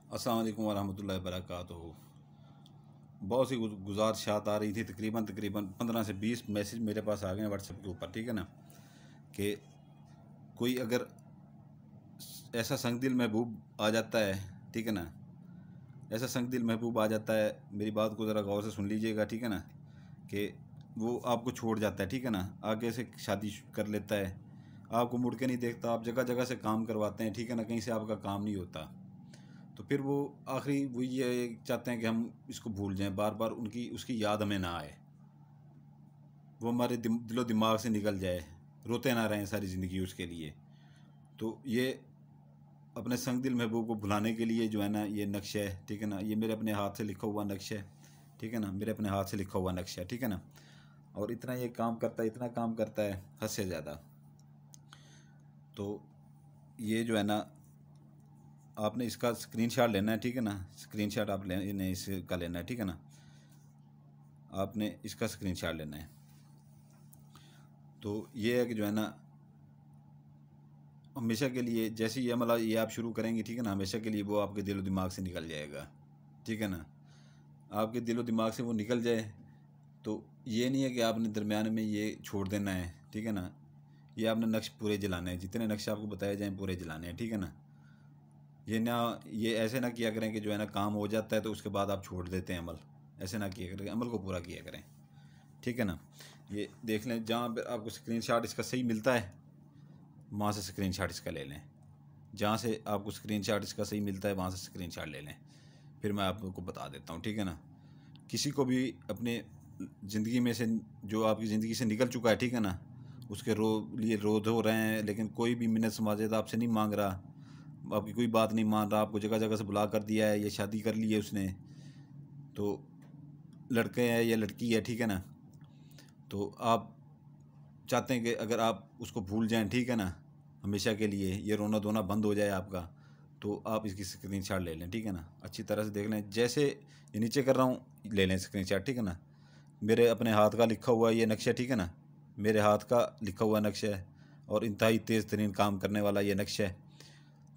अस्सलाम वालेकुम वरहमतुल्लाहि वबरकातुहू। बहुत सी गुजारिशात आ रही थी, तकरीबन 15 से 20 मैसेज मेरे पास आ गए हैं व्हाट्सएप के ऊपर, ठीक है ना। कि कोई अगर ऐसा संग दिल महबूब आ जाता है, ठीक है ना, ऐसा संग दिल महबूब आ जाता है, मेरी बात को ज़रा गौर से सुन लीजिएगा, ठीक है ना। कि वो आपको छोड़ जाता है, ठीक है ना, आगे से शादी कर लेता है, आपको मुड़ के नहीं देखता, आप जगह जगह से काम करवाते हैं, ठीक है ना, कहीं से आपका काम नहीं होता। तो फिर वो आखिरी वो ये चाहते हैं कि हम इसको भूल जाएं, बार बार उनकी उसकी याद हमें ना आए, वो हमारे दिलो दिमाग से निकल जाए, रोते ना रहें सारी ज़िंदगी उसके लिए। तो ये अपने संग दिल महबूब को भुलाने के लिए जो है ना, ये नक्शा है, ठीक है ना, ये मेरे अपने हाथ से लिखा हुआ नक्शा है, ठीक है ना, मेरे अपने हाथ से लिखा हुआ नक्शा है, ठीक है ना। और इतना ये काम करता है, इतना काम करता है हद से ज़्यादा। तो ये जो है ना, आपने इसका स्क्रीनशॉट लेना है, ठीक है ना, स्क्रीनशॉट आप लेने इसका लेना है, ठीक है ना, आपने इसका स्क्रीनशॉट लेना है। तो ये है कि जो है ना, हमेशा के लिए जैसे ये मतलब ये आप शुरू करेंगे, ठीक है ना, हमेशा के लिए वो आपके दिलो दिमाग से निकल जाएगा, ठीक है ना। आपके दिलो दिमाग से वो निकल जाए तो ये नहीं है कि आपने दरमियान में ये छोड़ देना है, ठीक है ना। ये आपने नक्श पूरे जलाने हैं, जितने नक्श आपको बताए जाएँ पूरे जलाने हैं, ठीक है ना। ये ना, ये ऐसे ना किया करें कि जो है ना काम हो जाता है तो उसके बाद आप छोड़ देते हैं अमल, ऐसे ना किया करें, अमल को पूरा किया करें, ठीक है ना। ये देख लें, जहाँ पर आपको स्क्रीनशॉट इसका सही मिलता है वहाँ से स्क्रीनशॉट इसका ले लें, जहाँ से आपको स्क्रीनशॉट इसका सही मिलता है वहाँ से स्क्रीनशॉट ले लें, फिर मैं आपको बता देता हूँ, ठीक है ना। किसी को भी अपने ज़िंदगी में से जो आपकी ज़िंदगी से निकल चुका है, ठीक है ना, उसके लिए रो धो रहे हैं, लेकिन कोई भी मिन्नत समाजत आपसे नहीं मांग रहा, आपकी कोई बात नहीं मान रहा, आपको जगह जगह से बुला कर दिया है, ये शादी कर ली है उसने, तो लड़के हैं या लड़की है, ठीक है ना। तो आप चाहते हैं कि अगर आप उसको भूल जाएं, ठीक है ना, हमेशा के लिए ये रोना धोना बंद हो जाए आपका, तो आप इसकी स्क्रीनशॉट ले लें, ठीक है ना। अच्छी तरह से देख लें, जैसे ये नीचे कर रहा हूँ ले लें स्क्रीनशॉट, ठीक है ना। मेरे अपने हाथ का लिखा हुआ ये नक्शा, ठीक है ना, मेरे हाथ का लिखा हुआ नक्शा है और इंतहाई तेज़ तरीन काम करने वाला ये नक्शा है,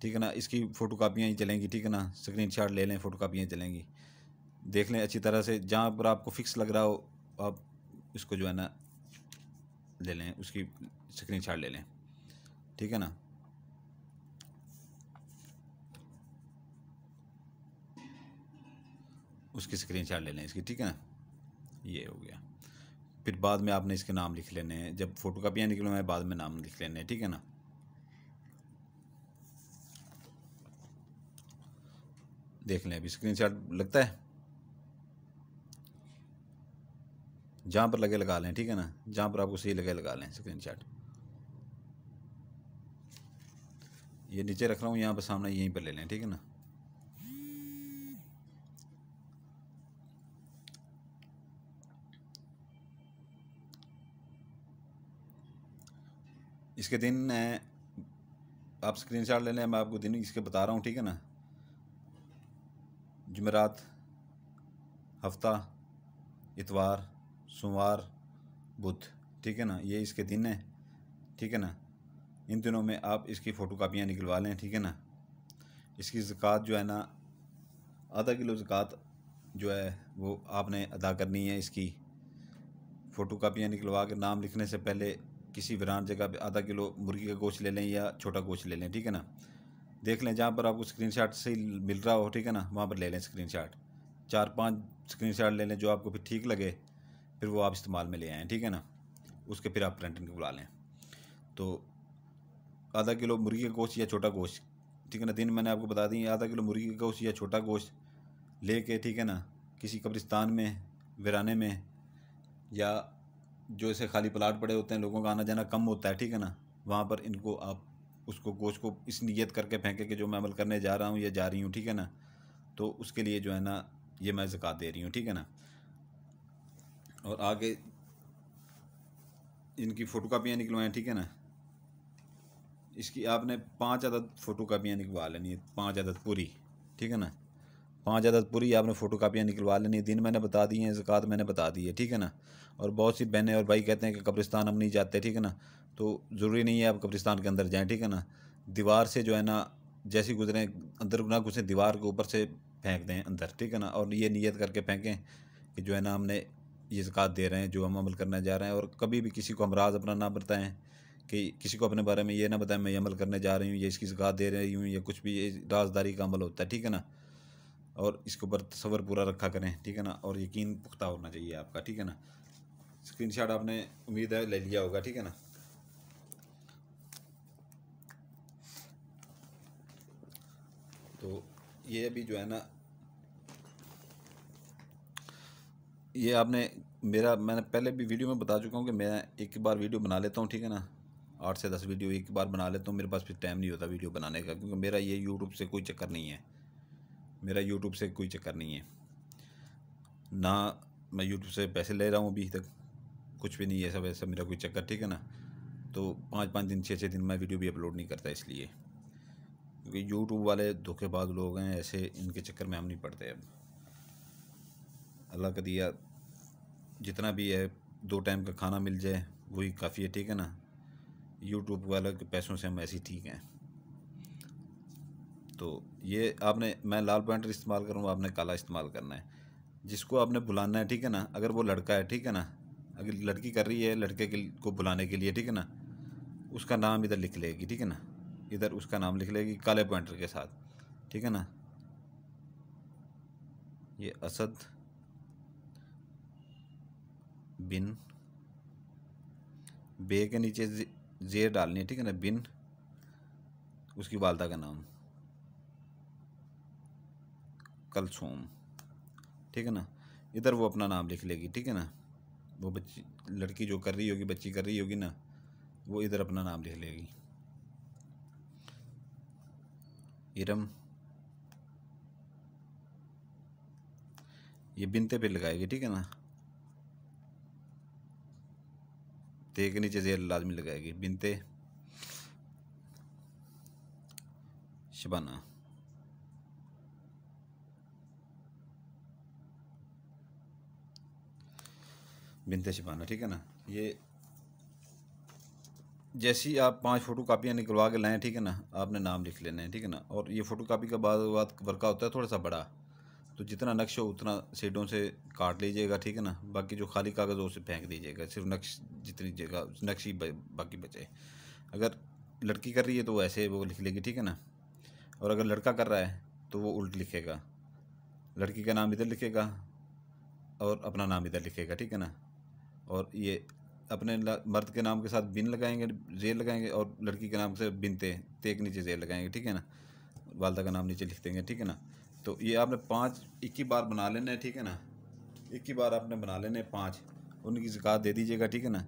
ठीक है ना। इसकी फ़ोटो कापियाँ ही चलेंगी, ठीक है ना, स्क्रीनशॉट ले लें, फ़ोटो कापियाँ चलेंगी, देख लें अच्छी तरह से, जहाँ पर आपको फ़िक्स लग रहा हो आप इसको जो है ना ले लें, उसकी स्क्रीनशॉट ले लें, ठीक है ना। उसकी स्क्रीनशॉट ले लें इसकी, ठीक है ना, ये हो गया। फिर बाद में आपने इसके नाम लिख लेने हैं, जब फ़ोटो कापियाँ निकलवाएं बाद में नाम लिख लेने हैं, ठीक है ना। देख लें अभी स्क्रीनशॉट लगता है, जहाँ पर लगे लगा लें, ठीक है ना, जहाँ पर आपको सही लगे लगा लें स्क्रीनशॉट। ये नीचे रख रहा हूँ यहाँ पर सामने, यहीं पर ले लें, ठीक है ना। इसके दिन आप स्क्रीनशॉट ले लें, मैं आपको दिन इसके बता रहा हूँ, ठीक है ना। जुमेरात, हफ्ता, इतवार, सोमवार, बुध, ठीक है ना, ये इसके दिन हैं, ठीक है ना। इन दिनों में आप इसकी फ़ोटो कापियाँ निकलवा लें, ठीक है ना। इसकी ज़कात जो है ना, आधा किलो ज़कात जो है वो आपने अदा करनी है। इसकी फ़ोटो कापियाँ निकलवा के नाम लिखने से पहले किसी वीरान जगह पे आधा किलो मुर्गी का गोश्त ले लें या छोटा गोश्त ले लें, ठीक है ना। देख लें जहाँ पर आपको स्क्रीनशॉट सही मिल रहा हो, ठीक है ना, वहाँ पर ले लें स्क्रीनशॉट, 4-5 स्क्रीनशॉट ले लें जो आपको फिर ठीक लगे, फिर वो आप इस्तेमाल में ले आएँ, ठीक है ना। उसके फिर आप प्रिंट निकलवा लें। तो आधा किलो मुर्गी का गोश्त या छोटा गोश्त, ठीक है ना, दिन मैंने आपको बता दी, आधा किलो मुर्गी का गोश्त या छोटा गोश्त ले के, ठीक है ना, किसी कब्रिस्तान में, वीराने में, या जो ऐसे खाली प्लाट पड़े होते हैं, लोगों का आना जाना कम होता है, ठीक है ना, वहाँ पर इनको आप उसको गोश्त को इस नीयत करके फेंके कि जो मैं अमल करने जा रहा हूँ या जा रही हूँ, ठीक है ना, तो उसके लिए जो है ना ये मैं ज़कात दे रही हूँ, ठीक है ना। और आगे इनकी फ़ोटो कापियाँ निकलवाएँ, ठीक है ना। इसकी आपने 5 अदद फ़ोटो कापियाँ निकलवा लेनी है, 5 अदद पूरी, ठीक है ना, 5 अदद पूरी आपने फ़ोटो कापियाँ निकलवा लेनी है। दिन मैंने बता दिए हैं, ज़कात मैंने बता दी है, ठीक है ना। और बहुत सी बहनें और भाई कहते हैं कि कब्रिस्तान हम नहीं जाते, ठीक है ना, तो ज़रूरी नहीं है आप कब्रिस्तान के अंदर जाएँ, ठीक है ना। दीवार से जो है ना जैसे गुजरें अंदर ना घुसें, दीवार के ऊपर से फेंक दें अंदर, ठीक है ना। और ये नीयत करके फेंकें कि जो है ना हमने ये ज़कात दे रहे हैं, जो हम अमल करने जा रहे हैं। और कभी भी किसी को हम राज अपना ना बताएं, कि किसी को अपने बारे में ये ना बताएं मैं ये अमल करने जा रही हूँ, ये इसकी ज़कात दे रही हूँ, या कुछ भी, ये राजदारी का अमल होता है, ठीक है ना। और इसके ऊपर तसव्वुर पूरा रखा करें, ठीक है ना। और यकीन पुख्ता होना चाहिए आपका, ठीक है ना। स्क्रीनशॉट आपने उम्मीद है ले लिया होगा, ठीक है ना। तो ये अभी जो है ना, ये आपने मैंने पहले भी वीडियो में बता चुका हूँ कि मैं एक बार वीडियो बना लेता हूँ, ठीक है ना। 8 से 10 वीडियो एक बार बना लेता हूँ, मेरे पास फिर टाइम नहीं होता वीडियो बनाने का, क्योंकि मेरा ये यूट्यूब से कोई चक्कर नहीं है, मेरा यूट्यूब से कोई चक्कर नहीं है ना। मैं यूट्यूब से पैसे ले रहा हूँ अभी तक, कुछ भी नहीं है, सब ऐसा मेरा कोई चक्कर, ठीक है ना। तो 5-5 दिन 6-6 दिन मैं वीडियो भी अपलोड नहीं करता, इसलिए क्योंकि यूट्यूब वाले धोखेबाज लोग हैं ऐसे, इनके चक्कर में हम नहीं पड़ते। अब अल्लाह का दिया जितना भी है, 2 टाइम का खाना मिल जाए वही काफ़ी है, ठीक है ना। यूट्यूब वाले के पैसों से हम ऐसे ही ठीक हैं। तो ये आपने, मैं लाल पॉइंटर इस्तेमाल करूँ, आपने काला इस्तेमाल करना है। जिसको आपने बुलाना है, ठीक है ना, अगर वो लड़का है, ठीक है ना, अगर लड़की कर रही है लड़के को बुलाने के लिए, ठीक है ना, उसका नाम इधर लिख लेगी, ठीक है ना, इधर उसका नाम लिख लेगी काले पॉइंटर के साथ, ठीक है ना। ये असद बिन, बे के नीचे जेर डालनी है, ठीक है ना, बिन उसकी वालदा का नाम कलसूम, ठीक है ना। इधर वो अपना नाम लिख लेगी, ठीक है ना। वो बच्ची, लड़की जो कर रही होगी, बच्ची कर रही होगी ना, वो इधर अपना नाम लिख लेगी, इरम। ये बिनते पे लगाएगी, ठीक है ना, ते के नीचे जेर लाजमी लगाएगी, बिनते शबाना। बिनते शबाना, ठीक है ना। ये जैसी आप 5 फ़ोटो कापियाँ निकलवा के लाएँ, ठीक है ना, आपने नाम लिख लेना है, ठीक है ना। और ये फ़ोटो कापी का बाद वर्का होता है थोड़ा सा बड़ा, तो जितना नक्श हो उतना शेडों से काट लीजिएगा, ठीक है ना। बाकी जो खाली कागज़ हो उसे फेंक दीजिएगा, सिर्फ नक्श जितनी जगह नक्श ही बाकी बचे। अगर लड़की कर रही है तो वो ऐसे वो लिख लेगी, ठीक है ना। और अगर लड़का कर रहा है तो वो उल्ट लिखेगा, लड़की का नाम इधर लिखेगा और अपना नाम इधर लिखेगा, ठीक है ना। और ये अपने मर्द के नाम के साथ बिन लगाएंगे, जेल लगाएंगे, और लड़की के नाम से बिनते, ते के नीचे जेल लगाएंगे, ठीक है ना। वालदा का नाम नीचे लिख देंगे, ठीक है ना। तो ये आपने 5 एक ही बार बना लेना है, ठीक है ना। एक ही बार आपने बना लेने 5, उनकी ज़कात दे दीजिएगा, ठीक है ना।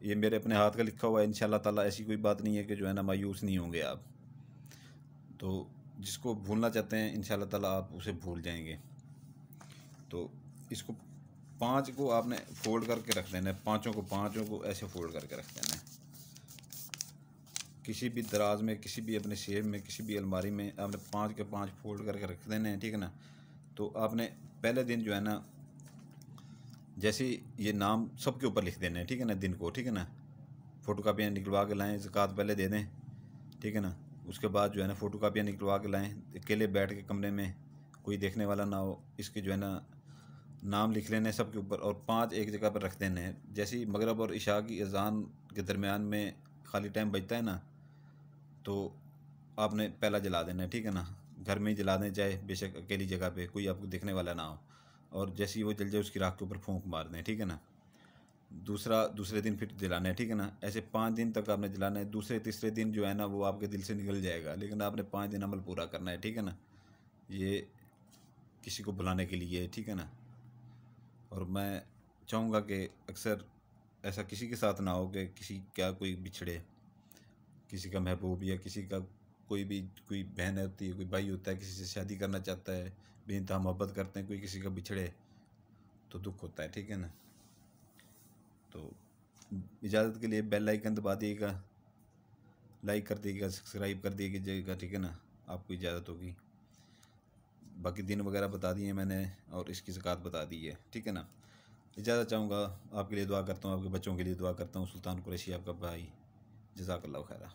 ये मेरे अपने हाथ का लिखा हुआ है, इंशाल्लाह ताला ऐसी कोई बात नहीं है कि जो है ना मायूस नहीं होंगे आप। तो जिसको भूलना चाहते हैं इंशाल्लाह ताला आप उसे भूल जाएंगे। तो इसको 5 को आपने फोल्ड करके रख देना है, पाँचों को ऐसे फोल्ड करके रख देना है। किसी भी दराज में, किसी भी अपने शेप में, किसी भी अलमारी में आपने 5 के 5 फोल्ड करके रख देने हैं, ठीक है ना। तो आपने पहले दिन जो है ना, जैसे ये नाम सबके ऊपर लिख देने हैं, ठीक है ना, दिन को, ठीक है ना। फ़ोटो कापियाँ निकलवा के लाएँ, ज़कात पहले दे दें, ठीक है ना। उसके बाद जो है ना फ़ोटो कापियाँ निकलवा के लाएँ, अकेले बैठ के कमरे में, कोई देखने वाला ना हो, इसके जो है ना नाम लिख लेने सबके ऊपर, और 5 एक जगह पर रख देने हैं। जैसे ही मगरब और इशा की अज़ान के दरमियान में खाली टाइम बचता है ना, तो आपने पहला जला देना है, ठीक है ना। घर में ही जला दें, चाहे बेशक अकेली जगह पे कोई आपको देखने वाला ना हो, और जैसे ही वो जल जाए उसकी राख के ऊपर फूंक मार दें, ठीक है ना। दूसरे दिन फिर जलाना है, ठीक है ना। ऐसे 5 दिन तक आपने जलाना है। दूसरे तीसरे दिन जो है ना वो आपके दिल से निकल जाएगा, लेकिन आपने 5 दिन अमल पूरा करना है, ठीक है ना। ये किसी को बुलाने के लिए, ठीक है ना। और मैं चाहूँगा कि अक्सर ऐसा किसी के साथ ना हो कि किसी का कोई बिछड़े, किसी का महबूब, या किसी का कोई बहन होती है, कोई भाई होता है, किसी से शादी करना चाहता है, बेइंतहा मोहब्बत करते हैं, कोई किसी का बिछड़े तो दुख होता है, ठीक है ना। तो इजाज़त के लिए बेल आइकन दबा दिएगा, लाइक कर दिएगा, सब्सक्राइब कर दिएगा, ठीक है ना। आपको इजाज़त होगी। बाकी दिन वगैरह बता दिए मैंने, और इसकी ज़कात बता दी है, ठीक है ना। इजाज़त चाहूँगा, आपके लिए दुआ करता हूँ, आपके बच्चों के लिए दुआ करता हूँ। सुल्तान कुरैशी आपका भाई, जज़ाकल्लाह खैरा।